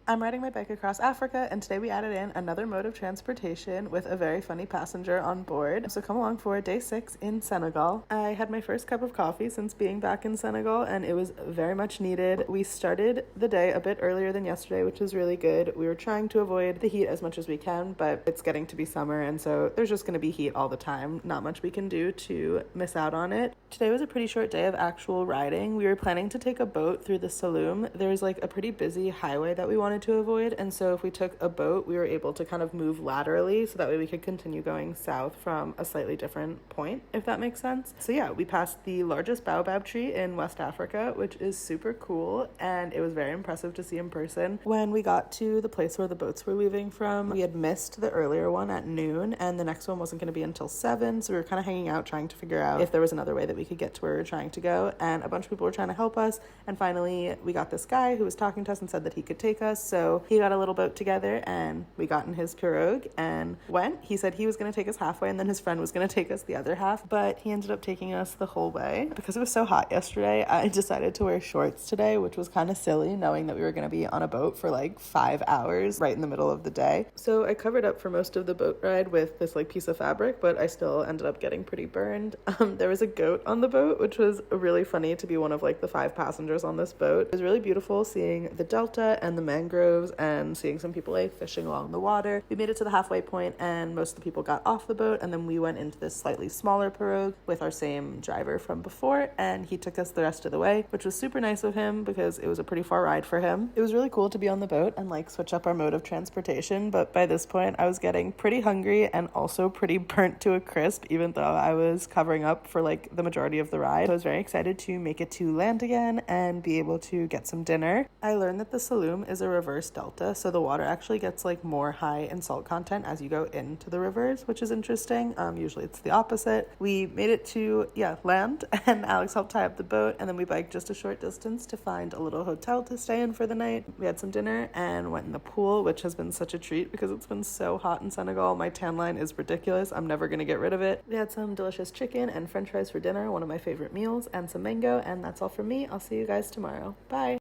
I'm riding my bike across Africa, and today we added in another mode of transportation with a very funny passenger on board. So come along for day 6 in Senegal. I had my first cup of coffee since being back in Senegal, and it was very much needed. We started the day a bit earlier than yesterday, which was really good. We were trying to avoid the heat as much as we can, but it's getting to be summer, and so there's just going to be heat all the time. Not much we can do to miss out on it. Today was a pretty short day of actual riding. We were planning to take a boat through the saloum. There's like a pretty busy highway that we wanted to avoid, and so if we took a boat, we were able to kind of move laterally so that way we could continue going south from a slightly different point, if that makes sense. So yeah, we passed the largest baobab tree in West Africa, which is super cool, and it was very impressive to see in person. When we got to the place where the boats were leaving from, we had missed the earlier one at noon, and the next one wasn't going to be until 7, so we were kind of hanging out trying to figure out if there was another way that we could get to where we were trying to go, and a bunch of people were trying to help us, and finally we got this guy who was talking to us and said that he could take us. So he got a little boat together and we got in his pirogue and went. He said he was going to take us halfway and then his friend was going to take us the other half, but he ended up taking us the whole way. Because it was so hot yesterday, I decided to wear shorts today, which was kind of silly knowing that we were going to be on a boat for like 5 hours right in the middle of the day. So I covered up for most of the boat ride with this like piece of fabric, but I still ended up getting pretty burned. There was a goat on the boat, which was really funny to be one of like the 5 passengers on this boat. It was really beautiful seeing the delta and the mangroves and seeing some people like fishing along the water. We made it to the halfway point and most of the people got off the boat, and then we went into this slightly smaller pirogue with our same driver from before, and he took us the rest of the way, which was super nice of him because it was a pretty far ride for him. It was really cool to be on the boat and like switch up our mode of transportation, but by this point I was getting pretty hungry and also pretty burnt to a crisp, even though I was covering up for like the majority of the ride. So I was very excited to make it to land again and be able to get some dinner. I learned that the saloum is a reverse delta, so the water actually gets like more high in salt content as you go into the rivers, which is interesting. Usually it's the opposite. We made it to land, and Alex helped tie up the boat, and then we biked just a short distance to find a little hotel to stay in for the night. We had some dinner and went in the pool, which has been such a treat because it's been so hot in Senegal. My tan line is ridiculous. I'm never gonna get rid of it. We had some delicious chicken and french fries for dinner, one of my favorite meals, and some mango, and that's all from me. I'll see you guys tomorrow. Bye.